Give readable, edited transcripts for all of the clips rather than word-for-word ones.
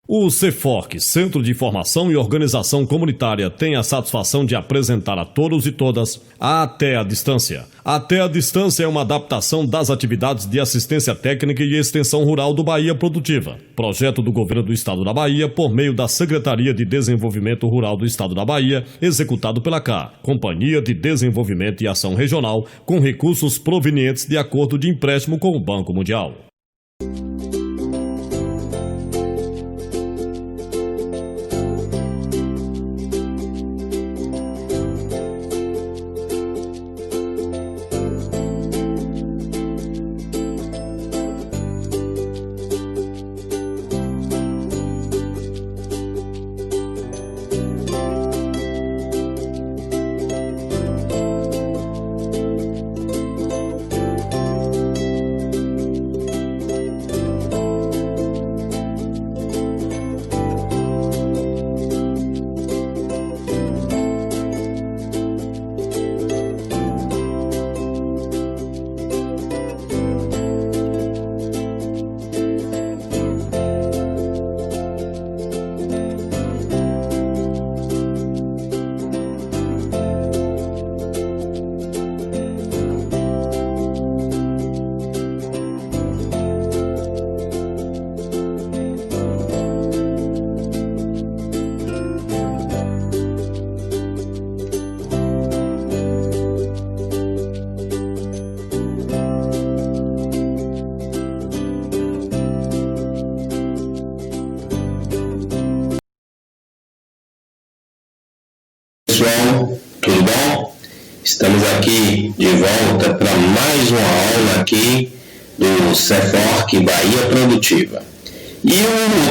O CEFORC, Centro de Informação e Organização Comunitária, tem a satisfação de apresentar a todos e todas a Até a Distância. Até a Distância é uma adaptação das atividades de assistência técnica e extensão rural do Bahia Produtiva, projeto do Governo do Estado da Bahia por meio da Secretaria de Desenvolvimento Rural do Estado da Bahia, executado pela CA, Companhia de Desenvolvimento e Ação Regional, com recursos provenientes de acordo de empréstimo com o Banco Mundial. Pessoal, tudo bom? Estamos aqui de volta para mais uma aula aqui do CEFORC Bahia Produtiva. E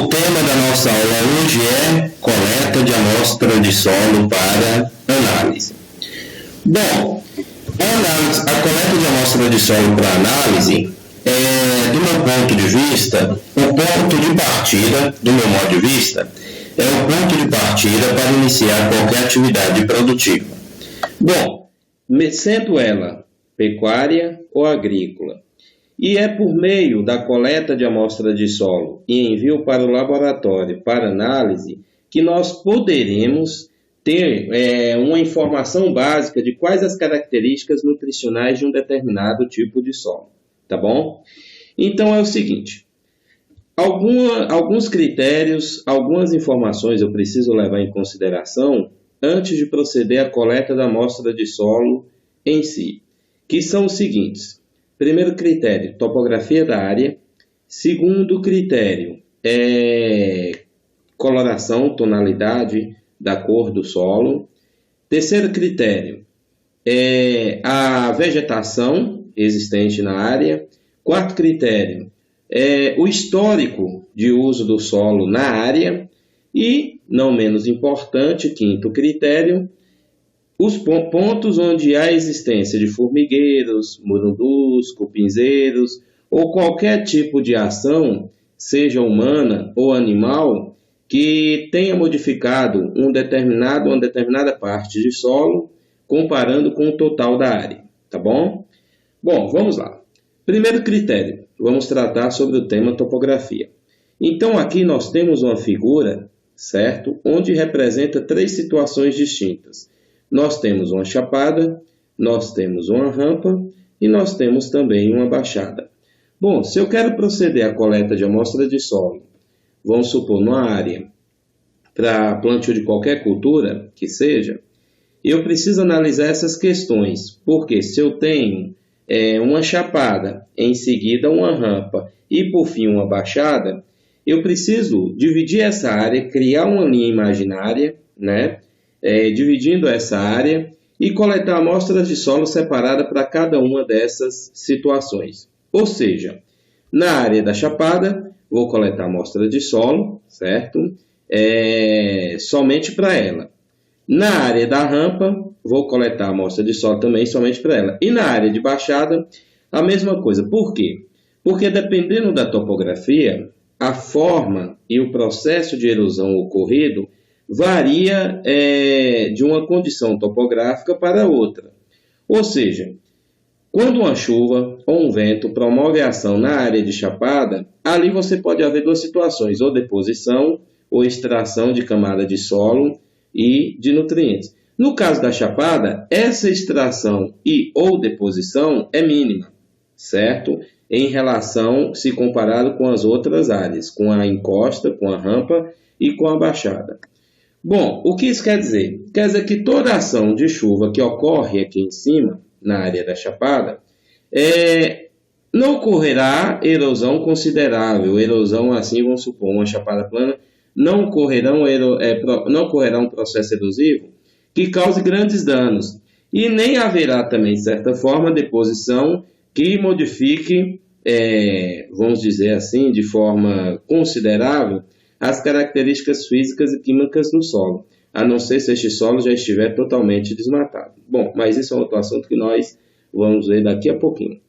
o tema da nossa aula hoje é coleta de amostra de solo para análise. Bom, a coleta de amostra de solo para análise do meu ponto de vista, o ponto de partida, do meu modo de vista, é o ponto de partida para iniciar qualquer atividade produtiva. Bom, sendo ela pecuária ou agrícola, e é por meio da coleta de amostra de solo e envio para o laboratório para análise que nós poderemos ter uma informação básica de quais as características nutricionais de um determinado tipo de solo, tá bom? Então é o seguinte, alguns critérios, algumas informações eu preciso levar em consideração antes de proceder à coleta da amostra de solo em si, que são os seguintes. Primeiro critério, topografia da área. Segundo critério, coloração, tonalidade da cor do solo. Terceiro critério, a vegetação existente na área. Quarto critério, o histórico de uso do solo na área. E, não menos importante, quinto critério, os pontos onde há existência de formigueiros, murundus, cupinzeiros ou qualquer tipo de ação, seja humana ou animal, que tenha modificado uma determinada parte de solo, comparando com o total da área, tá bom? Bom, vamos lá. Primeiro critério, vamos tratar sobre o tema topografia. Então, aqui nós temos uma figura, certo? Onde representa três situações distintas. Nós temos uma chapada, nós temos uma rampa e nós temos também uma baixada. Bom, se eu quero proceder à coleta de amostra de solo, vamos supor, numa área para plantio de qualquer cultura que seja, eu preciso analisar essas questões, porque se eu tenho uma chapada, em seguida uma rampa e por fim uma baixada, eu preciso dividir essa área, criar uma linha imaginária, né? Dividindo essa área e coletar amostras de solo separada para cada uma dessas situações. Ou seja, na área da chapada, vou coletar amostra de solo, certo? Somente para ela. Na área da rampa, vou coletar amostra de solo também somente para ela. E na área de baixada, a mesma coisa. Por quê? Porque dependendo da topografia, a forma e o processo de erosão ocorrido varia de uma condição topográfica para outra. Ou seja, Quando uma chuva ou um vento promove a ação na área de chapada, ali você pode haver duas situações, ou deposição ou extração de camada de solo e de nutrientes. No caso da chapada, essa extração e ou deposição é mínima, certo? Em relação, se comparado com as outras áreas, com a encosta, com a rampa e com a baixada. Bom, o que isso quer dizer? Quer dizer que toda ação de chuva que ocorre aqui em cima, na área da chapada, não ocorrerá erosão considerável. Erosão, assim, vamos supor, uma chapada plana, não ocorrerá um processo erosivo que cause grandes danos. E nem haverá também, de certa forma, deposição que modifique, vamos dizer assim, de forma considerável, as características físicas e químicas do solo, a não ser se este solo já estiver totalmente desmatado. Bom, mas isso é outro assunto que nós vamos ver daqui a pouquinho.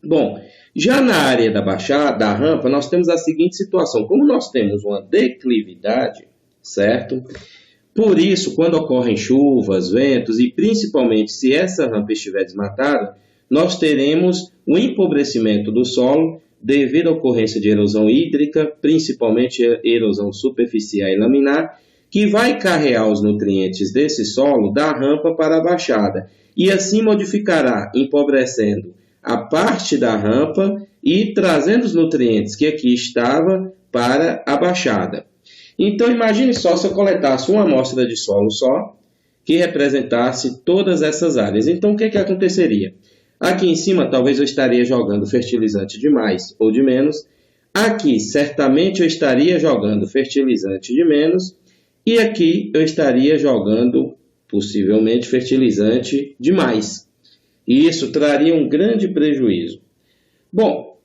Bom, já na área da baixada, da rampa, nós temos a seguinte situação. Como nós temos uma declividade, certo? Por isso, quando ocorrem chuvas, ventos e principalmente se essa rampa estiver desmatada, nós teremos um empobrecimento do solo devido à ocorrência de erosão hídrica, principalmente erosão superficial e laminar, que vai carregar os nutrientes desse solo da rampa para a baixada e assim modificará, empobrecendo a parte da rampa e trazendo os nutrientes que aqui estava para a baixada. Então imagine só se eu coletasse uma amostra de solo só, que representasse todas essas áreas. Então o que aconteceria? Aqui em cima talvez eu estaria jogando fertilizante de mais ou de menos. Aqui certamente eu estaria jogando fertilizante de menos. E aqui eu estaria jogando possivelmente fertilizante de mais. E isso traria um grande prejuízo. Bom,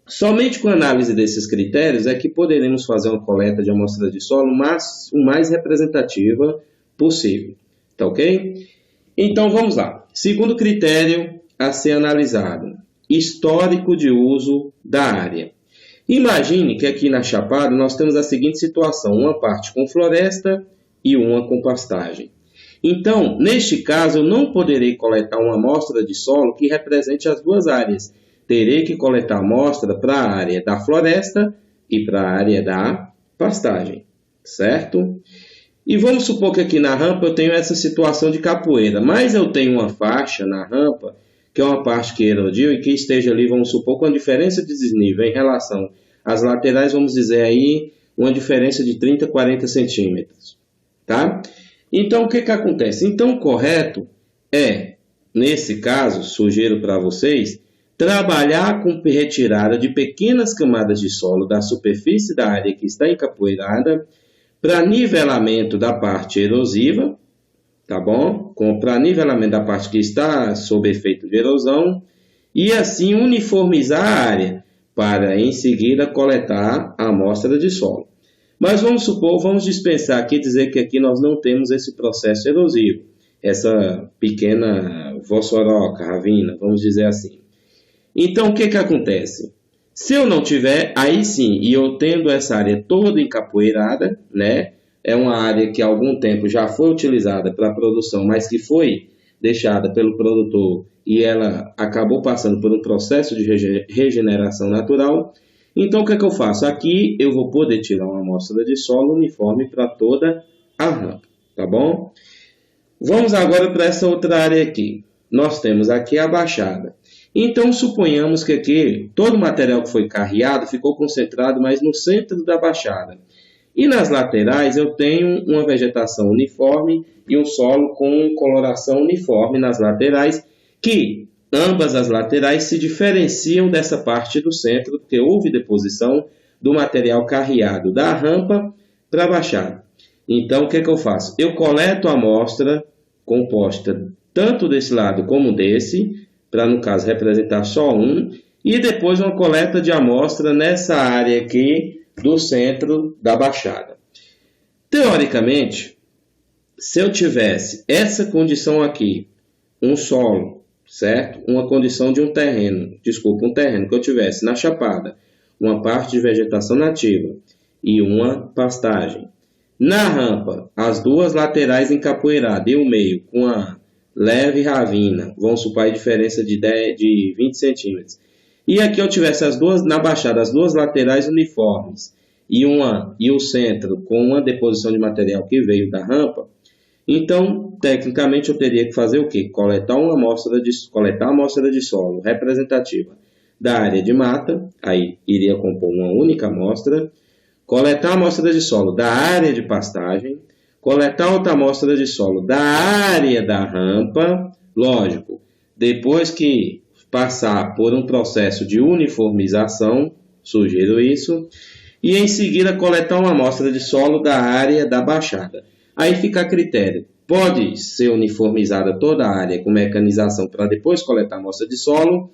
somente com a análise desses critérios é que poderemos fazer uma coleta de amostra de solo o mais representativa possível. Tá ok? Então vamos lá. Segundo critério a ser analisado: histórico de uso da área. Imagine que aqui na Chapada nós temos a seguinte situação: uma parte com floresta e uma com pastagem. Então, neste caso, eu não poderei coletar uma amostra de solo que represente as duas áreas. Terei que coletar amostra para a área da floresta e para a área da pastagem, certo? E vamos supor que aqui na rampa eu tenho essa situação de capoeira, mas eu tenho uma faixa na rampa que é uma parte que erodiu e que esteja ali, vamos supor, com a diferença de desnível em relação às laterais, vamos dizer aí, uma diferença de 30, 40 centímetros, tá? Então, o que acontece? Então, o correto é, nesse caso, sugiro para vocês, trabalhar com retirada de pequenas camadas de solo da superfície da área que está encapoeirada para nivelamento da parte erosiva, tá bom? Para nivelamento da parte que está sob efeito de erosão e assim uniformizar a área para em seguida coletar a amostra de solo. Mas vamos supor, vamos dispensar aqui, dizer que aqui nós não temos esse processo erosivo, essa pequena vossoroca, ravina, vamos dizer assim. Então o que acontece? Se eu não tiver, aí sim, e eu tendo essa área toda encapoeirada, né? É uma área que há algum tempo já foi utilizada para a produção, mas que foi deixada pelo produtor e ela acabou passando por um processo de regeneração natural. Então, o que eu faço? Aqui eu vou poder tirar uma amostra de solo uniforme para toda a rampa, tá bom? Vamos agora para essa outra área aqui. Nós temos aqui a baixada. Então, suponhamos que aqui todo o material que foi carreado ficou concentrado mais no centro da baixada. E nas laterais eu tenho uma vegetação uniforme e um solo com coloração uniforme nas laterais, que ambas as laterais se diferenciam dessa parte do centro, porque houve deposição do material carreado da rampa para a baixada. Então, o que eu faço? Eu coleto a amostra composta tanto desse lado como desse, para, no caso, representar só um, e depois uma coleta de amostra nessa área aqui, do centro da baixada. Teoricamente, se eu tivesse essa condição aqui, um solo, certo? Uma condição de um terreno que eu tivesse na chapada, uma parte de vegetação nativa e uma pastagem. Na rampa, as duas laterais encapoeiradas e o meio com a leve ravina, vamos supor a diferença de 20 centímetros. E aqui eu tivesse na baixada as duas laterais uniformes e o centro com uma deposição de material que veio da rampa, então, tecnicamente, eu teria que fazer o quê? Coletar a amostra de solo representativa da área de mata, aí iria compor uma única amostra, coletar a amostra de solo da área de pastagem, coletar outra amostra de solo da área da rampa, lógico, depois que passar por um processo de uniformização, sugiro isso, e em seguida coletar uma amostra de solo da área da baixada. Aí fica a critério. Pode ser uniformizada toda a área com mecanização para depois coletar a amostra de solo,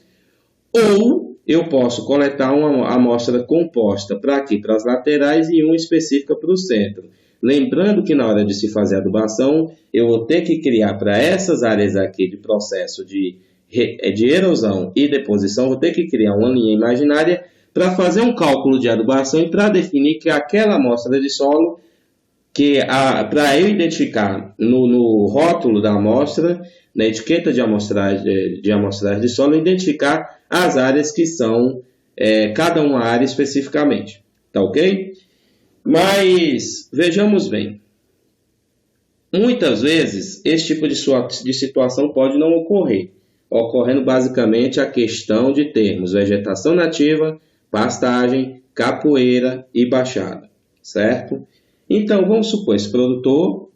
ou eu posso coletar uma amostra composta para aqui, para as laterais, e uma específica para o centro. Lembrando que na hora de se fazer a adubação, eu vou ter que criar para essas áreas aqui de processo de erosão e deposição, vou ter que criar uma linha imaginária para fazer um cálculo de adubação e para definir que aquela amostra de solo, para eu identificar no rótulo da amostra, na etiqueta de amostragem de solo, identificar as áreas que são cada uma área especificamente. Tá ok? Mas vejamos bem. Muitas vezes esse tipo de situação pode não ocorrer, ocorrendo basicamente a questão de termos vegetação nativa, pastagem, capoeira e baixada, certo? Então, vamos supor, esse produtor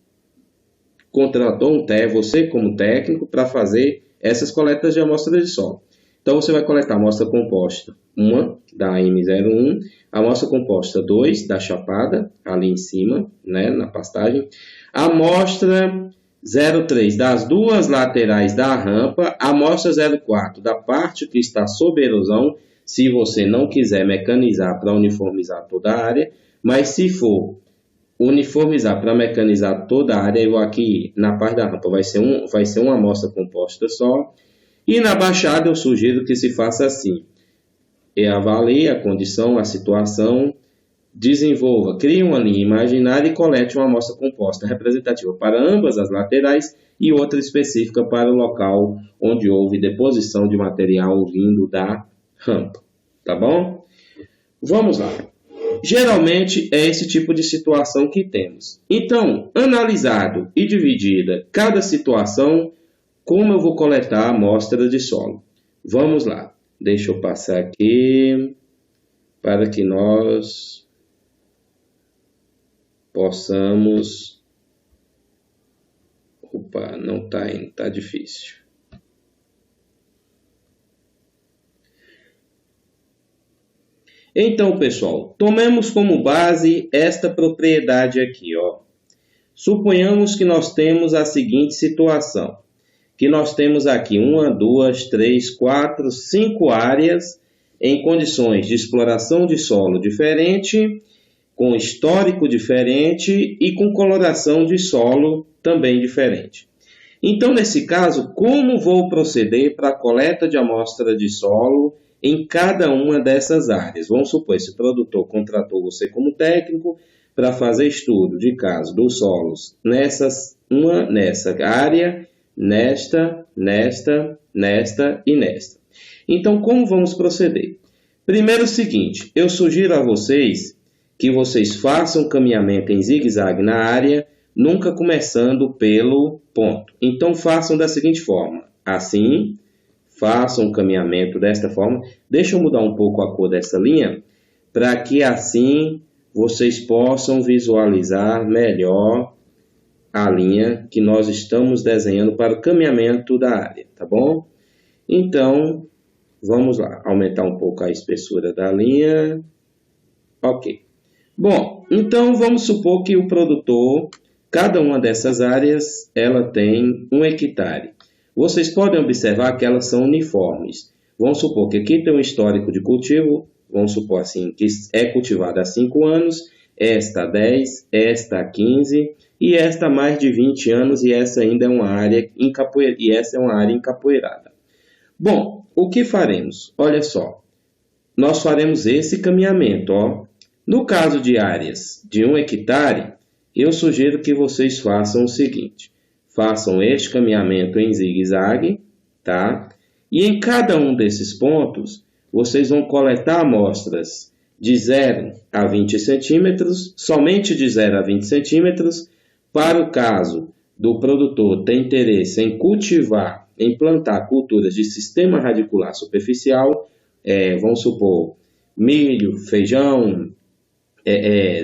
contratou você como técnico para fazer essas coletas de amostra de solo. Então, você vai coletar a amostra composta 1 da AM01, a amostra composta 2 da chapada, ali em cima, né, na pastagem, a amostra 03 das duas laterais da rampa, a amostra 04 da parte que está sob erosão, se você não quiser mecanizar para uniformizar toda a área, mas se for uniformizar para mecanizar toda a área, eu aqui na parte da rampa vai ser uma amostra composta só. E na baixada eu sugiro que se faça assim. Avalie a condição, a situação, crie uma linha imaginária e colete uma amostra composta representativa para ambas as laterais e outra específica para o local onde houve deposição de material vindo da rampa. Tá bom? Vamos lá. Geralmente é esse tipo de situação que temos. Então, analisado e dividida cada situação, como eu vou coletar a amostra de solo? Vamos lá. Deixa eu passar aqui para que nós possamos... Opa, não está indo, está difícil. Então, pessoal, tomemos como base esta propriedade aqui, ó. Suponhamos que nós temos a seguinte situação, que nós temos aqui 1, 2, 3, 4, 5 áreas em condições de exploração de solo diferente, com histórico diferente e com coloração de solo também diferente. Então, nesse caso, como vou proceder para a coleta de amostra de solo em cada uma dessas áreas? Vamos supor, esse produtor contratou você como técnico para fazer estudo de caso dos solos nessa área, nesta e nesta. Então, como vamos proceder? Primeiro o seguinte, eu sugiro a vocês que vocês façam caminhamento em zigue-zague na área, nunca começando pelo ponto. Então, façam da seguinte forma, assim... Façam um caminhamento desta forma. Deixa eu mudar um pouco a cor dessa linha, para que assim vocês possam visualizar melhor a linha que nós estamos desenhando para o caminhamento da área, tá bom? Então, vamos lá, aumentar um pouco a espessura da linha. Ok. Bom, então vamos supor que o produtor, cada uma dessas áreas, ela tem 1 hectare. Vocês podem observar que elas são uniformes. Vamos supor que aqui tem um histórico de cultivo, vamos supor assim, que é cultivada há 5 anos, esta há 10, esta há 15 e esta há mais de 20 anos e essa ainda é uma área encapoeirada. Bom, o que faremos? Olha só, nós faremos esse caminhamento. Ó. No caso de áreas de 1 hectare, eu sugiro que vocês façam o seguinte. façam este caminhamento em zigue-zague, tá? E em cada um desses pontos, vocês vão coletar amostras de 0 a 20 centímetros, somente de 0 a 20 centímetros, para o caso do produtor ter interesse em cultivar, em plantar culturas de sistema radicular superficial, vamos supor, milho, feijão,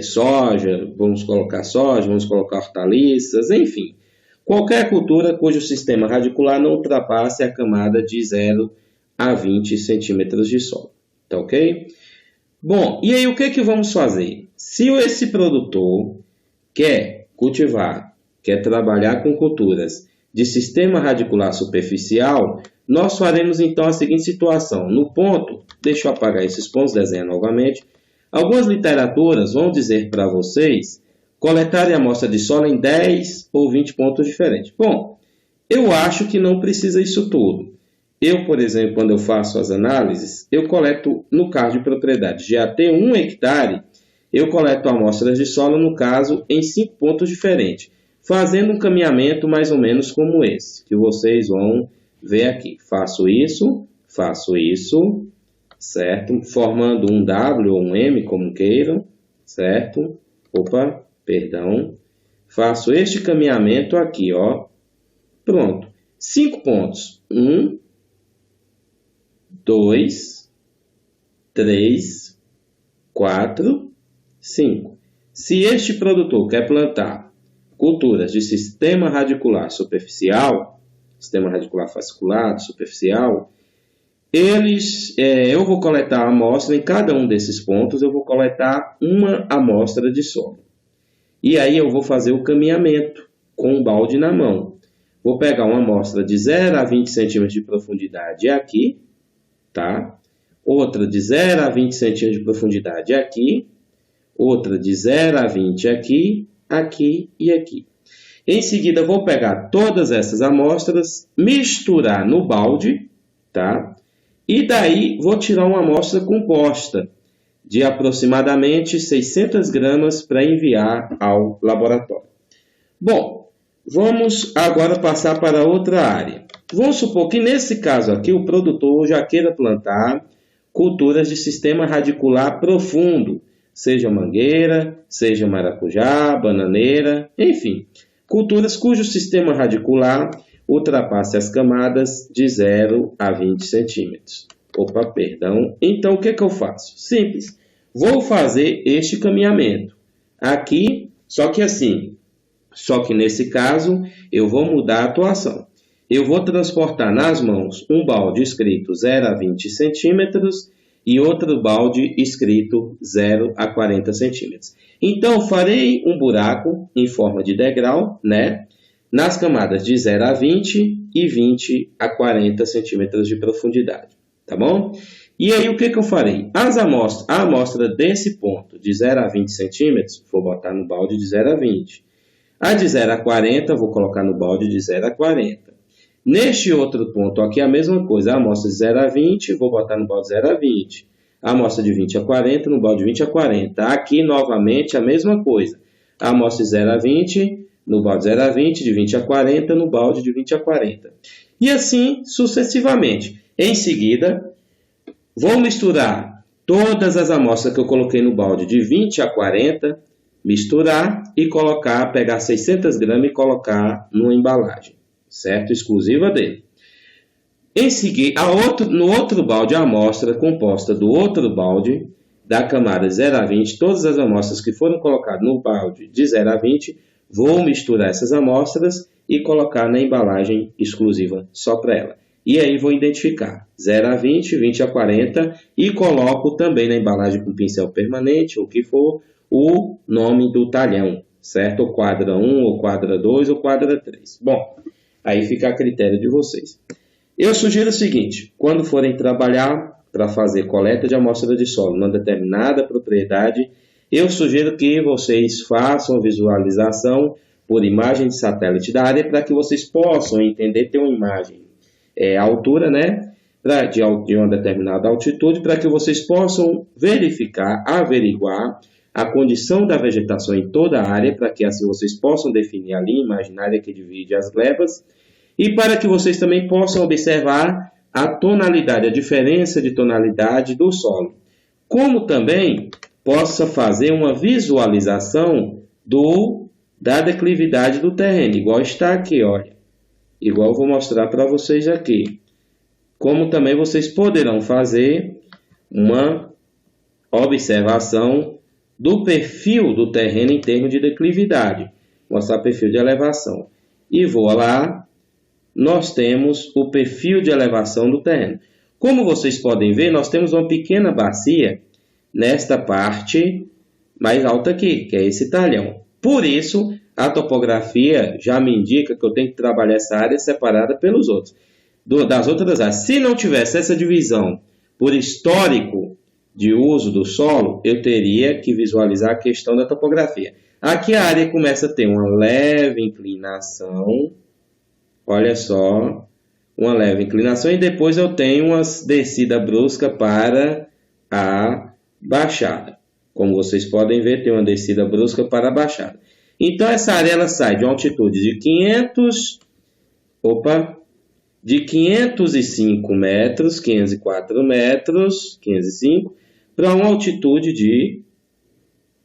soja, vamos colocar hortaliças, enfim. Qualquer cultura cujo sistema radicular não ultrapasse a camada de 0 a 20 centímetros de solo. Tá ok? Bom, e aí o que vamos fazer? Se esse produtor quer cultivar, quer trabalhar com culturas de sistema radicular superficial, nós faremos então a seguinte situação. No ponto, deixa eu apagar esses pontos, desenhar novamente. Algumas literaturas vão dizer para vocês coletarem a amostra de solo em 10 ou 20 pontos diferentes. Bom, eu acho que não precisa isso tudo. Eu, por exemplo, quando eu faço as análises, eu coleto, no caso de propriedades de até 1 hectare, eu coleto amostras de solo, no caso, em 5 pontos diferentes, fazendo um caminhamento mais ou menos como esse, que vocês vão ver aqui. Faço isso, certo? Formando um W ou um M, como queiram, certo? Faço este caminhamento aqui, ó. Pronto. 5 pontos. 1, 2, 3, 4, 5. Se este produtor quer plantar culturas de sistema radicular superficial, sistema radicular fasciculado, superficial, eu vou coletar a amostra, em cada um desses pontos eu vou coletar uma amostra de solo. E aí eu vou fazer o caminhamento com o balde na mão. Vou pegar uma amostra de 0 a 20 centímetros de profundidade aqui, tá? Outra de 0 a 20 centímetros de profundidade aqui, outra de 0 a 20 aqui, aqui e aqui. Em seguida, vou pegar todas essas amostras, misturar no balde, tá? E daí, vou tirar uma amostra composta de aproximadamente 600 gramas para enviar ao laboratório. Bom, vamos agora passar para outra área. Vamos supor que nesse caso aqui, o produtor já queira plantar culturas de sistema radicular profundo, seja mangueira, seja maracujá, bananeira, enfim, culturas cujo sistema radicular ultrapasse as camadas de 0 a 20 centímetros. Então, o que eu faço? Simples. Vou fazer este caminhamento. Aqui, só que nesse caso, eu vou mudar a atuação. Eu vou transportar nas mãos um balde escrito 0 a 20 centímetros e outro balde escrito 0 a 40 centímetros. Então, farei um buraco em forma de degrau, né? Nas camadas de 0 a 20 e 20 a 40 centímetros de profundidade, tá bom? E aí, o que eu farei? A amostra desse ponto, de 0 a 20 centímetros, vou botar no balde de 0 a 20. A de 0 a 40, vou colocar no balde de 0 a 40. Neste outro ponto aqui, a mesma coisa. A amostra de 0 a 20, vou botar no balde de 0 a 20. A amostra de 20 a 40, no balde de 20 a 40. Aqui, novamente, a mesma coisa. A amostra de 0 a 20, no balde de 0 a 20, de 20 a 40, no balde de 20 a 40. E assim, sucessivamente. Em seguida, vou misturar todas as amostras que eu coloquei no balde de 20 a 40, misturar e pegar 600 gramas e colocar numa embalagem, certo? Exclusiva dele. Em seguida, no outro balde, a amostra composta do outro balde, da camada 0 a 20, todas as amostras que foram colocadas no balde de 0 a 20, vou misturar essas amostras e colocar na embalagem exclusiva só para ela. E aí vou identificar 0 a 20, 20 a 40 e coloco também na embalagem com pincel permanente, ou o que for, o nome do talhão, certo? O quadra 1, ou quadra 2, ou quadra 3. Bom, aí fica a critério de vocês. Eu sugiro o seguinte, quando forem trabalhar para fazer coleta de amostra de solo numa determinada propriedade, eu sugiro que vocês façam visualização por imagem de satélite da área para que vocês possam entender, ter uma imagem a altura, né, de uma determinada altitude, para que vocês possam verificar, averiguar a condição da vegetação em toda a área, para que assim vocês possam definir a linha imaginária que divide as glebas, e para que vocês também possam observar a tonalidade, a diferença de tonalidade do solo. Como também possa fazer uma visualização da declividade do terreno, igual está aqui, olha. Igual eu vou mostrar para vocês aqui. Como também vocês poderão fazer uma observação do perfil do terreno em termos de declividade. Mostrar perfil de elevação. E vou lá, nós temos o perfil de elevação do terreno. Como vocês podem ver, nós temos uma pequena bacia nesta parte mais alta aqui, que é esse talhão. Por isso, a topografia já me indica que eu tenho que trabalhar essa área separada pelos outros, das outras áreas. Se não tivesse essa divisão por histórico de uso do solo, eu teria que visualizar a questão da topografia. Aqui a área começa a ter uma leve inclinação, olha só, uma leve inclinação, e depois eu tenho uma descida brusca para a baixada. Como vocês podem ver, tem uma descida brusca para a baixada. Então, essa área ela sai de uma altitude de 505 metros, 504 metros, 505, para uma altitude de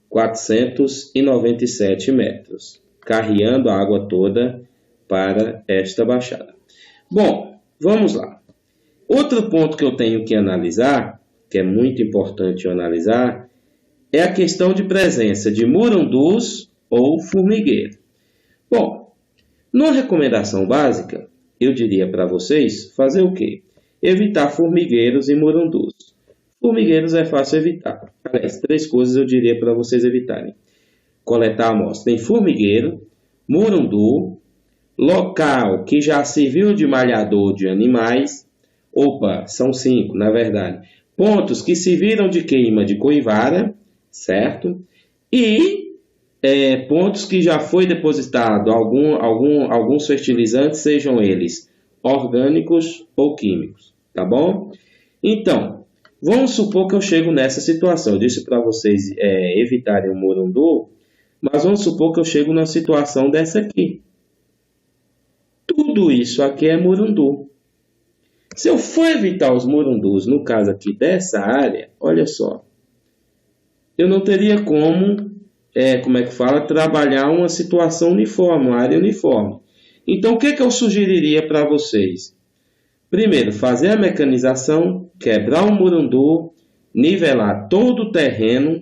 497 metros, carreando a água toda para esta baixada. Bom, vamos lá. Outro ponto que eu tenho que analisar, que é muito importante eu analisar, é a questão de presença de murundus ou formigueiro. Bom, numa recomendação básica, eu diria para vocês fazer o quê? Evitar formigueiros e murundus. Formigueiros é fácil evitar. Aliás, 3 coisas eu diria para vocês evitarem. Coletar a amostra em formigueiro, murundu, local que já serviu de malhador de animais. São 5, na verdade. Pontos que serviram de queima de coivara, certo? E pontos que já foi depositado alguns fertilizantes, sejam eles orgânicos ou químicos, tá bom? Então, vamos supor que eu chego nessa situação. Eu disse para vocês evitarem o murundu, mas vamos supor que eu chego numa situação dessa aqui. Tudo isso aqui é murundu. Se eu for evitar os murundus, no caso aqui dessa área, olha só, eu não teria como trabalhar uma situação uniforme, uma área uniforme. Então, o que eu sugeriria para vocês? Primeiro, fazer a mecanização, quebrar o murundu, nivelar todo o terreno,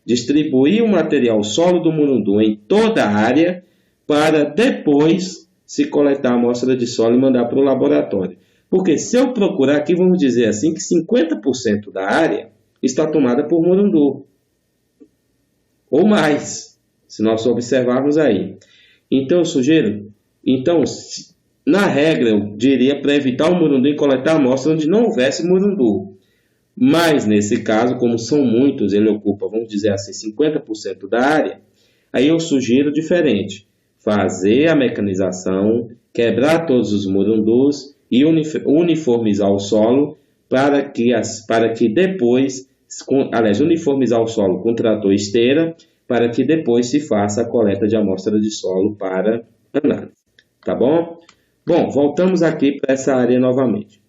distribuir o material solo do murundu em toda a área, para depois se coletar a amostra de solo e mandar para o laboratório. Porque se eu procurar aqui, vamos dizer assim, que 50% da área está tomada por murundu. Ou mais, se nós observarmos aí. Então, eu sugiro, na regra, eu diria para evitar o murundu e coletar a amostra onde não houvesse murundu. Mas, nesse caso, como são muitos, ele ocupa, vamos dizer assim, 50% da área, aí eu sugiro diferente. Fazer a mecanização, quebrar todos os murundus e uniformizar o solo para que depois... uniformizar o solo com trator esteira para que depois se faça a coleta de amostra de solo para análise. Tá bom? Bom, voltamos aqui para essa área novamente.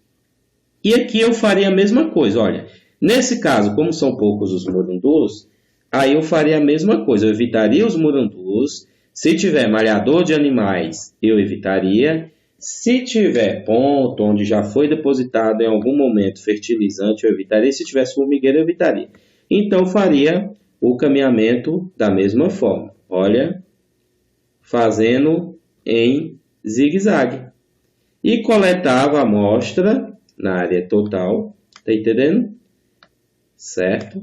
E aqui eu faria a mesma coisa. Olha, nesse caso, como são poucos os murundus, aí eu faria a mesma coisa. Eu evitaria os murundus. Se tiver malhador de animais, eu evitaria. Se tiver ponto onde já foi depositado em algum momento fertilizante, eu evitaria. Se tivesse formigueiro, eu evitaria. Então, faria o caminhamento da mesma forma. Olha, fazendo em zigue-zague. E coletava a amostra na área total. Tá entendendo? Certo?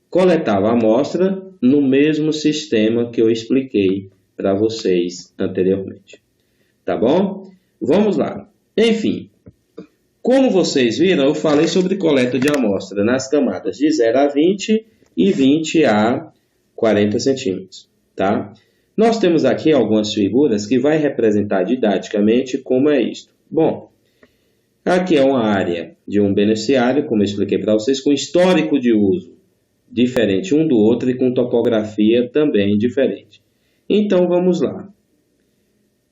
Coletava a amostra no mesmo sistema que eu expliquei para vocês anteriormente. Tá bom? Vamos lá. Enfim, como vocês viram, eu falei sobre coleta de amostra nas camadas de 0 a 20 e 20 a 40 centímetros. Tá? Nós temos aqui algumas figuras que vai representar didaticamente como é isto. Bom, aqui é uma área de um beneficiário, como eu expliquei para vocês, com histórico de uso diferente um do outro e com topografia também diferente. Então, vamos lá.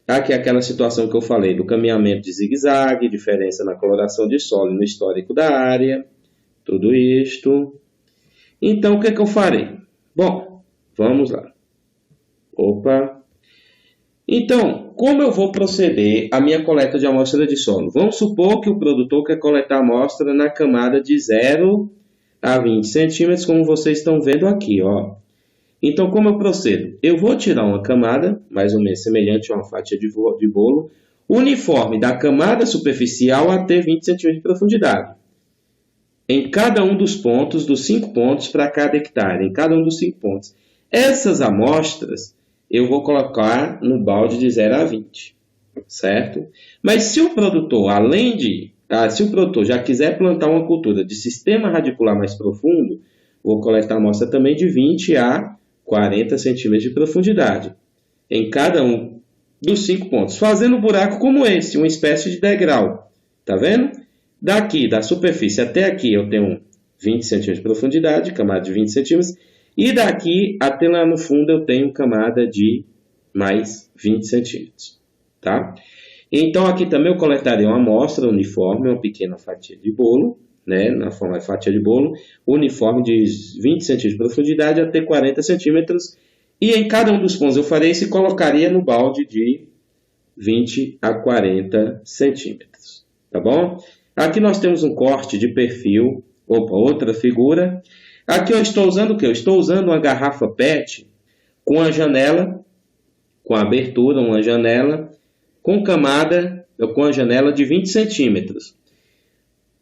Aqui é aquela situação que eu falei do caminhamento de zigue-zague, diferença na coloração de solo e no histórico da área, tudo isto. Então, o que é que eu farei? Bom, vamos lá. Opa! Então, como eu vou proceder a minha coleta de amostra de solo? Vamos supor que o produtor quer coletar a amostra na camada de 0 a 20 centímetros, como vocês estão vendo aqui, ó. Então, como eu procedo? Eu vou tirar uma camada, mais ou menos semelhante a uma fatia de bolo, uniforme da camada superficial até 20 centímetros de profundidade. Em cada um dos pontos, dos 5 pontos para cada hectare, em cada um dos 5 pontos. Essas amostras eu vou colocar no balde de 0 a 20, certo? Mas se o produtor, se o produtor já quiser plantar uma cultura de sistema radicular mais profundo, vou coletar amostra também de 20 a 40 centímetros de profundidade, em cada um dos 5 pontos, fazendo um buraco como esse, uma espécie de degrau, tá vendo? Daqui, da superfície até aqui, eu tenho 20 centímetros de profundidade, camada de 20 centímetros, e daqui até lá no fundo eu tenho camada de mais 20 centímetros, tá? Então, aqui também eu coletaria uma amostra uniforme, uma pequena fatia de bolo, né, na forma de fatia de bolo, uniforme de 20 centímetros de profundidade até 40 centímetros, e em cada um dos pontos eu farei isso e colocaria no balde de 20 a 40 centímetros, tá bom? Aqui nós temos um corte de perfil, outra figura. Aqui eu estou usando o quê? Eu estou usando uma garrafa PET com a janela, com a abertura, uma janela, com camada, com a janela de 20 centímetros.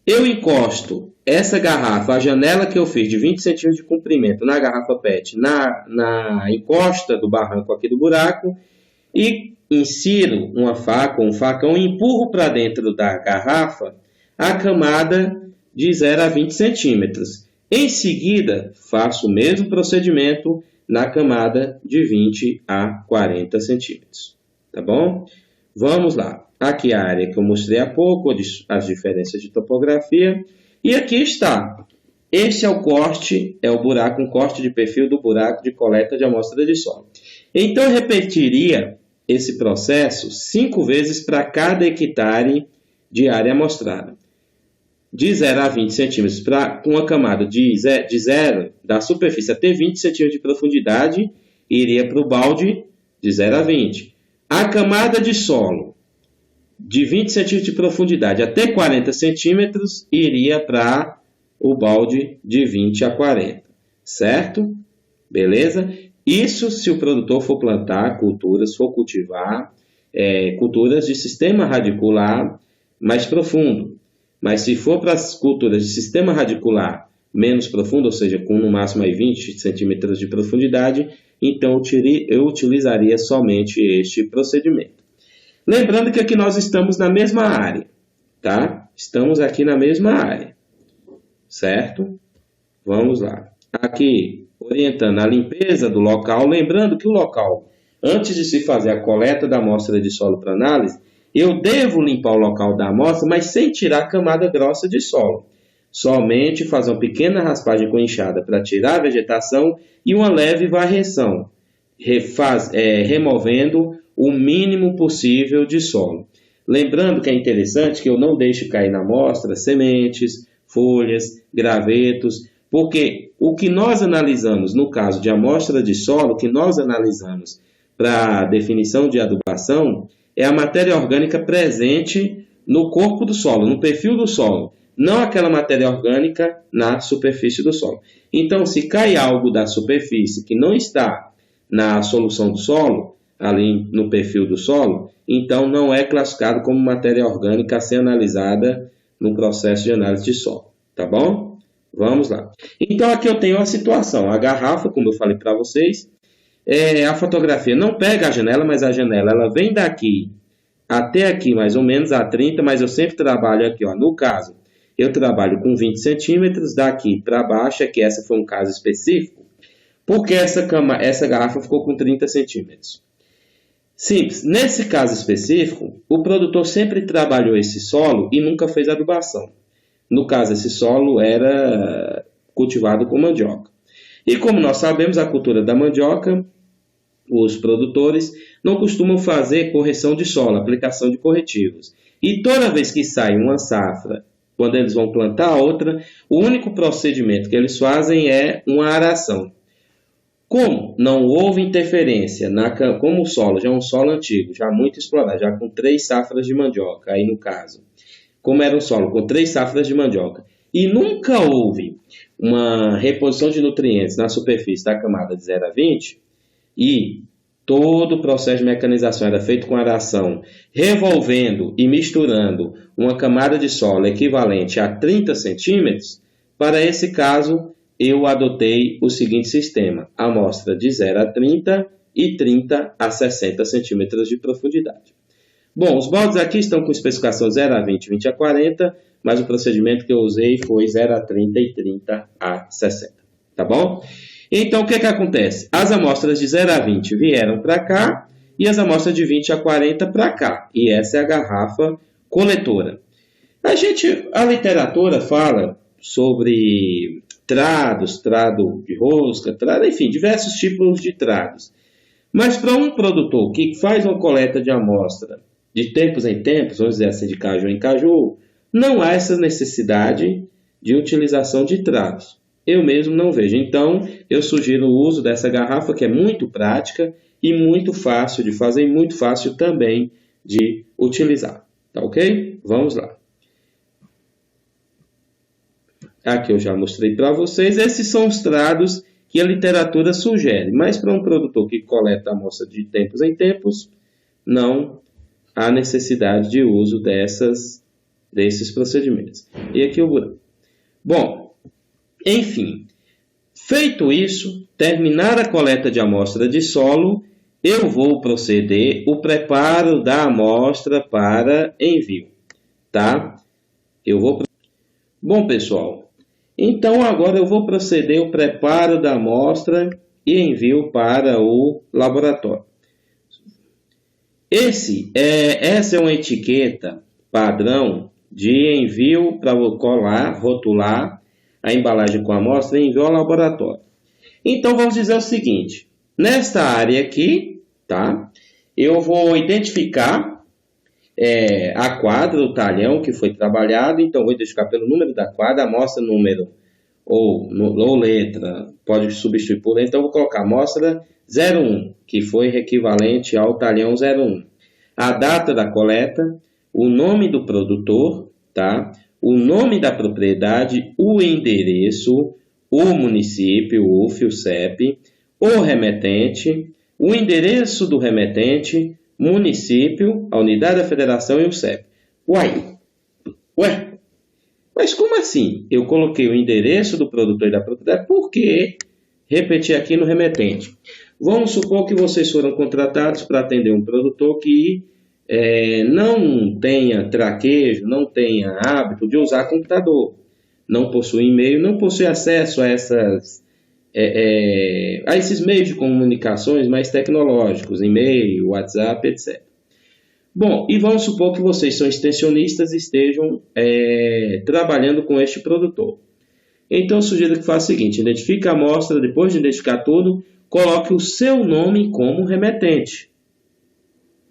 Eu encosto essa garrafa, a janela que eu fiz de 20 centímetros de comprimento na garrafa PET, na encosta do barranco aqui do buraco, e insiro uma faca ou um facão e empurro para dentro da garrafa a camada de 0 a 20 centímetros. Em seguida, faço o mesmo procedimento na camada de 20 a 40 centímetros. Tá bom? Vamos lá. Aqui a área que eu mostrei há pouco, as diferenças de topografia. E aqui está. Este é o corte, é o buraco, um corte de perfil do buraco de coleta de amostra de solo. Então, eu repetiria esse processo 5 vezes para cada hectare de área amostrada. De 0 a 20 centímetros, com uma camada de 0 da superfície até 20 centímetros de profundidade, iria para o balde de 0 a 20. A camada de solo de 20 centímetros de profundidade até 40 centímetros, iria para o balde de 20 a 40, certo? Beleza? Isso se o produtor for plantar culturas, for cultivar culturas de sistema radicular mais profundo. Mas se for para as culturas de sistema radicular menos profundo, ou seja, com no máximo aí 20 centímetros de profundidade, então eu utilizaria somente este procedimento. Lembrando que aqui nós estamos na mesma área, tá? Estamos aqui na mesma área, certo? Vamos lá. Aqui, orientando a limpeza do local, lembrando que o local, antes de se fazer a coleta da amostra de solo para análise, eu devo limpar o local da amostra, mas sem tirar a camada grossa de solo. Somente fazer uma pequena raspagem com enxada para tirar a vegetação e uma leve varreção, removendo o mínimo possível de solo. Lembrando que é interessante que eu não deixe cair na amostra sementes, folhas, gravetos, porque o que nós analisamos no caso de amostra de solo, o que nós analisamos para definição de adubação, é a matéria orgânica presente no corpo do solo, no perfil do solo, não aquela matéria orgânica na superfície do solo. Então, se cai algo da superfície que não está na solução do solo, ali no perfil do solo, então não é classificado como matéria orgânica a ser analisada no processo de análise de solo, tá bom? Vamos lá. Então, aqui eu tenho a situação, a garrafa, como eu falei para vocês, a fotografia não pega a janela, mas a janela ela vem daqui até aqui, mais ou menos, a 30, mas eu sempre trabalho aqui, ó, no caso, eu trabalho com 20 centímetros, daqui para baixo, que essa foi um caso específico, porque essa garrafa ficou com 30 centímetros. Simples, nesse caso específico, o produtor sempre trabalhou esse solo e nunca fez adubação. No caso, esse solo era cultivado com mandioca. E como nós sabemos, a cultura da mandioca, os produtores não costumam fazer correção de solo, aplicação de corretivos. E toda vez que sai uma safra, quando eles vão plantar outra, o único procedimento que eles fazem é uma aração. Como não houve interferência, como o solo já é um solo antigo, já muito explorado, já com 3 safras de mandioca, aí no caso, como era um solo com 3 safras de mandioca, e nunca houve uma reposição de nutrientes na superfície da camada de 0 a 20, e todo o processo de mecanização era feito com aração, revolvendo e misturando uma camada de solo equivalente a 30 centímetros, para esse caso, eu adotei o seguinte sistema: amostra de 0 a 30 e 30 a 60 centímetros de profundidade. Bom, os baldes aqui estão com especificação 0 a 20, 20 a 40, mas o procedimento que eu usei foi 0 a 30 e 30 a 60, tá bom? Então, o que que acontece? As amostras de 0 a 20 vieram para cá e as amostras de 20 a 40 para cá. E essa é a garrafa coletora. A literatura fala sobre trados, trado de rosca, enfim, diversos tipos de trados. Mas para um produtor que faz uma coleta de amostra de tempos em tempos, vamos dizer assim, de caju em caju, não há essa necessidade de utilização de trados. Eu mesmo não vejo. Então, eu sugiro o uso dessa garrafa, que é muito prática e muito fácil de fazer e muito fácil também de utilizar. Tá ok? Vamos lá. Aqui eu já mostrei para vocês. Esses são os trados que a literatura sugere. Mas para um produtor que coleta a amostra de tempos em tempos, não há necessidade de uso desses procedimentos. E aqui o buraco. Bom, enfim, feito isso, terminar a coleta de amostra de solo, eu vou proceder o preparo da amostra para envio, tá? Bom, pessoal, então agora eu vou proceder o preparo da amostra e envio para o laboratório. Essa é uma etiqueta padrão de envio para colar, rotular a embalagem com a amostra e envio ao laboratório. Então, vamos dizer o seguinte: nesta área aqui, tá? Eu vou identificar a quadra, o talhão que foi trabalhado. Então, vou identificar pelo número da quadra, amostra, número ou letra, pode substituir por letra. Então, vou colocar amostra 01, que foi equivalente ao talhão 01. A data da coleta, o nome do produtor, tá? O nome da propriedade, o endereço, o município, o UF, o CEP, o remetente, o endereço do remetente, município, a unidade da federação e o CEP. Ué, mas como assim? Eu coloquei o endereço do produtor e da propriedade, por que repetir aqui no remetente? Vamos supor que vocês foram contratados para atender um produtor que não tenha traquejo, não tenha hábito de usar computador, não possui e-mail, não possui acesso a esses meios de comunicações mais tecnológicos, e-mail, WhatsApp, etc. Bom, e vamos supor que vocês são extensionistas e estejam trabalhando com este produtor. Então, eu sugiro que faça o seguinte: identifique a amostra, depois de identificar tudo, coloque o seu nome como remetente,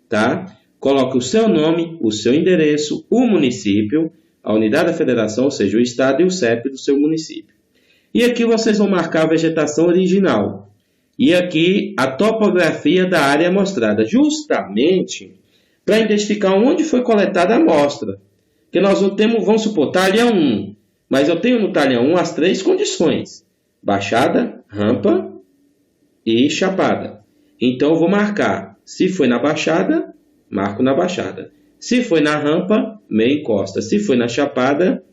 tá? Coloque o seu nome, o seu endereço, o município, a unidade da federação, ou seja, o estado e o CEP do seu município. E aqui vocês vão marcar a vegetação original. E aqui a topografia da área amostrada, justamente para identificar onde foi coletada a amostra. Porque nós não temos, vamos supor, talhão 1. Mas eu tenho no talhão 1 as 3 condições: baixada, rampa e chapada. Então eu vou marcar. Se foi na baixada, marco na baixada. Se foi na rampa, meia encosta. Se foi na chapada,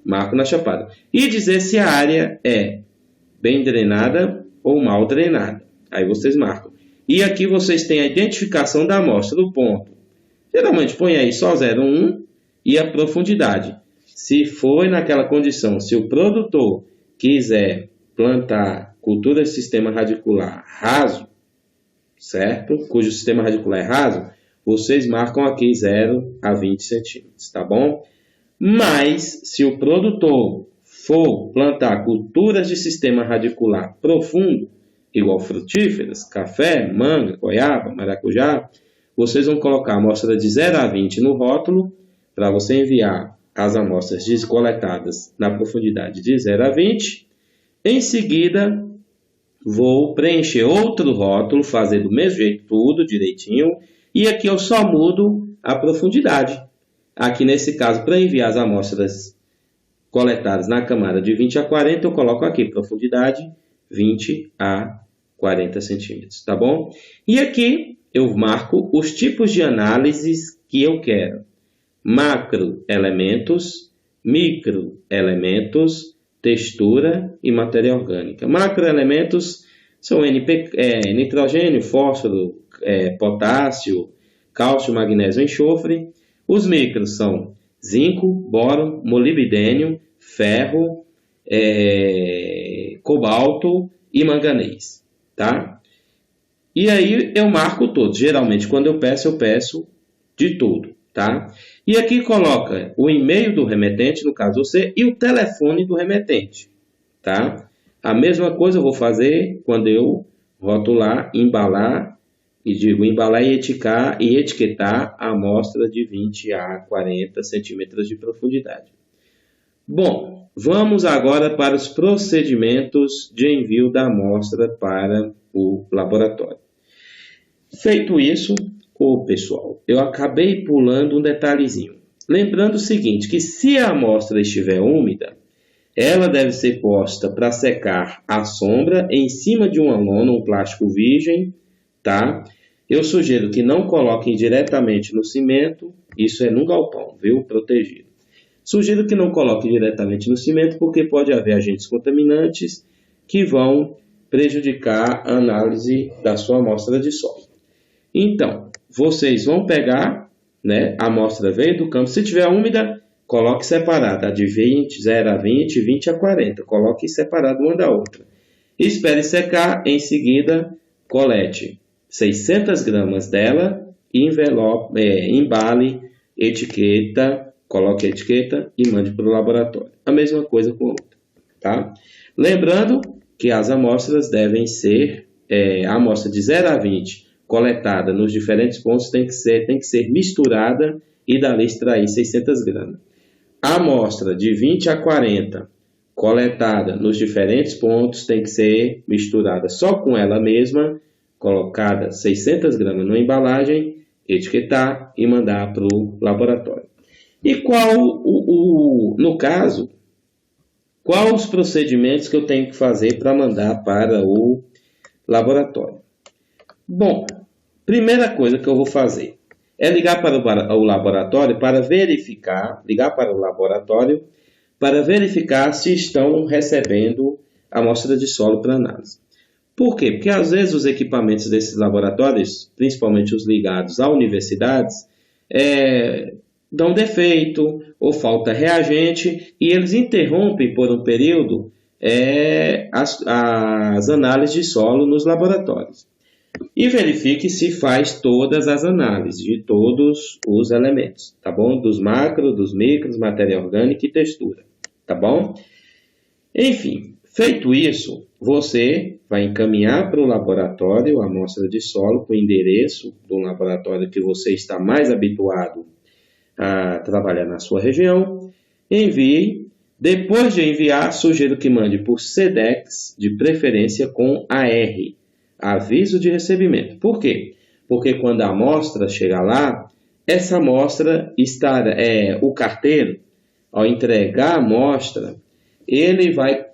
marco na chapada. E dizer se a área é bem drenada ou mal drenada. Aí vocês marcam. E aqui vocês têm a identificação da amostra do ponto. Geralmente põe aí só 0,1 e a profundidade. Se foi naquela condição, se o produtor quiser plantar cultura de sistema radicular raso, certo? Cujo sistema radicular é raso, vocês marcam aqui 0 a 20 centímetros, tá bom? Mas, se o produtor for plantar culturas de sistema radicular profundo, igual frutíferas, café, manga, goiaba, maracujá, vocês vão colocar a amostra de 0 a 20 no rótulo para você enviar as amostras coletadas na profundidade de 0 a 20. Em seguida, vou preencher outro rótulo, fazer do mesmo jeito tudo, direitinho, e aqui eu só mudo a profundidade. Aqui nesse caso, para enviar as amostras coletadas na camada de 20 a 40, eu coloco aqui profundidade 20 a 40 centímetros, tá bom? E aqui eu marco os tipos de análises que eu quero. Macroelementos, microelementos, textura e matéria orgânica. Macroelementos são nitrogênio, fósforo, potássio, cálcio, magnésio, enxofre. Os micros são zinco, boro, molibdênio, ferro, cobalto e manganês, tá? E aí eu marco todos. Geralmente, quando eu peço de tudo, tá? E aqui coloca o e-mail do remetente, no caso você, e o telefone do remetente, tá? A mesma coisa eu vou fazer quando eu rotular, embalar, e digo embalar e etiquetar a amostra de 20 a 40 centímetros de profundidade. Bom, vamos agora para os procedimentos de envio da amostra para o laboratório. Feito isso, pessoal, eu acabei pulando um detalhezinho. Lembrando o seguinte, que se a amostra estiver úmida, ela deve ser posta para secar à sombra em cima de uma lona, um plástico virgem, tá? Eu sugiro que não coloquem diretamente no cimento, isso é num galpão, viu? Protegido. Sugiro que não coloquem diretamente no cimento, porque pode haver agentes contaminantes que vão prejudicar a análise da sua amostra de solo. Então, vocês vão pegar, né, a amostra veio do campo, se tiver úmida, coloque separada, de 0 a 20, 20 a 40, coloque separado uma da outra. Espere secar, em seguida, colete 600 gramas dela, embale, coloque a etiqueta e mande para o laboratório. A mesma coisa com a outra, tá? Lembrando que as amostras devem ser, a amostra de 0 a 20, coletada nos diferentes pontos, tem que ser misturada e dali extrair 600 gramas. A amostra de 20 a 40, coletada nos diferentes pontos, tem que ser misturada só com ela mesma, colocada 600 gramas na embalagem, etiquetar e mandar para o laboratório. E no caso, quais os procedimentos que eu tenho que fazer para mandar para o laboratório? Bom, primeira coisa que eu vou fazer é ligar para o laboratório para verificar se estão recebendo amostra de solo para análise. Por quê? Porque às vezes os equipamentos desses laboratórios, principalmente os ligados a universidades, dão defeito ou falta reagente e eles interrompem por um período as análises de solo nos laboratórios. E verifique se faz todas as análises de todos os elementos, tá bom? Dos macros, dos micros, matéria orgânica e textura, tá bom? Enfim, feito isso, você vai encaminhar para o laboratório a amostra de solo com o endereço do laboratório que você está mais habituado a trabalhar na sua região. Envie. Depois de enviar, sugiro que mande por SEDEX, de preferência com AR, aviso de recebimento. Por quê? Porque quando a amostra chegar lá, essa amostra o carteiro, ao entregar a amostra, ele vai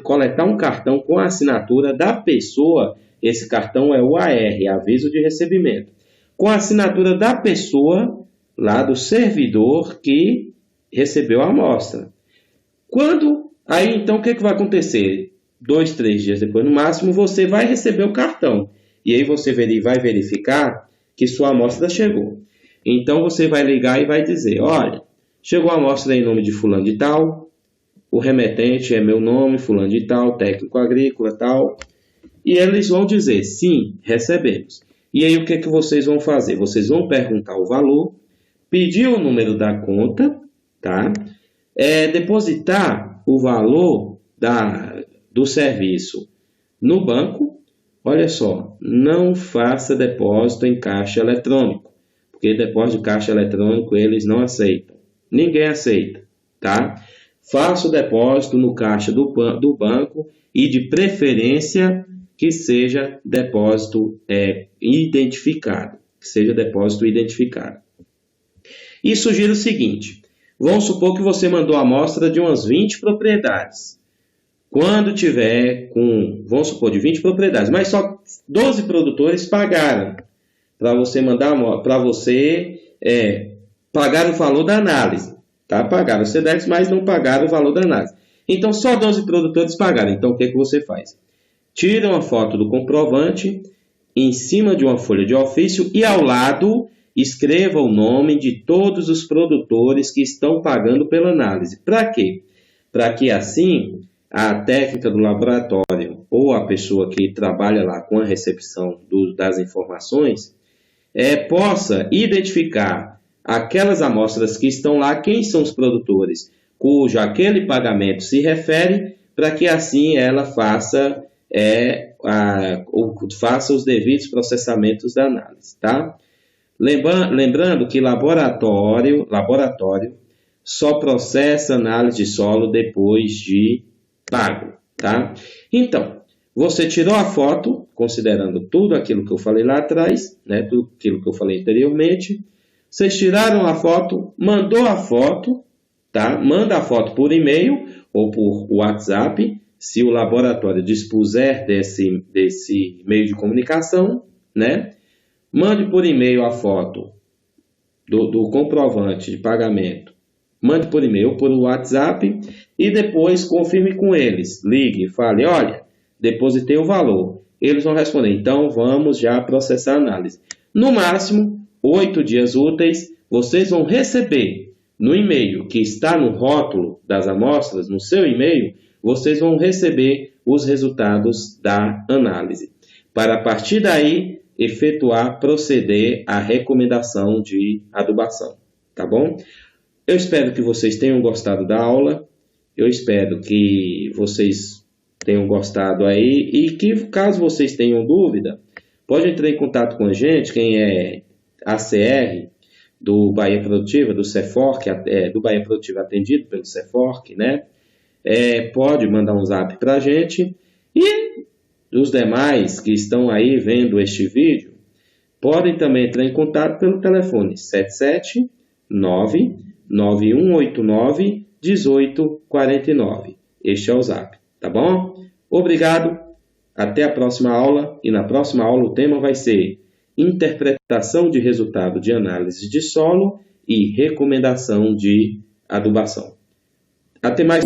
coletar um cartão com a assinatura da pessoa. Esse cartão é o AR, aviso de recebimento, com a assinatura da pessoa lá do servidor que recebeu a amostra. Então o que vai acontecer? 2, 3 dias depois, no máximo, você vai receber o cartão. E aí você vai verificar que sua amostra chegou. Então você vai ligar e vai dizer, olha, chegou a amostra em nome de fulano de tal, o remetente é meu nome, fulano de tal, técnico agrícola, tal. E eles vão dizer, sim, recebemos. E aí o que vocês vão fazer? Vocês vão perguntar o valor, pedir o número da conta, tá? Depositar o valor do serviço no banco, olha só, não faça depósito em caixa eletrônico, porque depósito de caixa eletrônico eles não aceitam. Ninguém aceita, tá? Faça o depósito no caixa do banco e de preferência que seja depósito identificado. Que seja depósito identificado. E sugiro o seguinte, vamos supor que você mandou a amostra de umas 20 propriedades. Quando tiver vamos supor, de 20 propriedades, mas só 12 produtores pagaram para você pagar o valor da análise. Tá? Pagaram o SEDEX, mas não pagaram o valor da análise. Então, só 12 produtores pagaram. Então, o que você faz? Tira uma foto do comprovante em cima de uma folha de ofício e ao lado escreva o nome de todos os produtores que estão pagando pela análise. Para quê? Para que assim a técnica do laboratório ou a pessoa que trabalha lá com a recepção das informações possa identificar aquelas amostras que estão lá, quem são os produtores cujo aquele pagamento se refere, para que assim ela faça os devidos processamentos da análise, tá? Lembrando que laboratório só processa análise de solo depois de pago, tá? Então, você tirou a foto, considerando tudo aquilo que eu falei lá atrás, né? Tudo aquilo que eu falei anteriormente. Vocês tiraram a foto, mandou a foto, tá? Manda a foto por e-mail ou por WhatsApp, se o laboratório dispuser desse meio de comunicação, né? Mande por e-mail a foto do comprovante de pagamento. Mande por e-mail ou por WhatsApp e depois confirme com eles. Ligue e fale, olha, depositei o valor. Eles vão responder, então vamos já processar a análise. No máximo, 8 dias úteis, vocês vão receber no e-mail que está no rótulo das amostras, no seu e-mail, vocês vão receber os resultados da análise. Para a partir daí, proceder à recomendação de adubação, tá bom? Eu espero que vocês tenham gostado da aula, eu espero que vocês tenham gostado aí e que, caso vocês tenham dúvida, pode entrar em contato com a gente, quem é ACR do Bahia Produtiva, do CEFORC, do Bahia Produtiva atendido pelo CEFORC, né? Pode mandar um zap para a gente e os demais que estão aí vendo este vídeo podem também entrar em contato pelo telefone 779-9189-1849. Este é o zap, tá bom? Obrigado, até a próxima aula e na próxima aula o tema vai ser interpretação de resultado de análise de solo e recomendação de adubação. Até mais!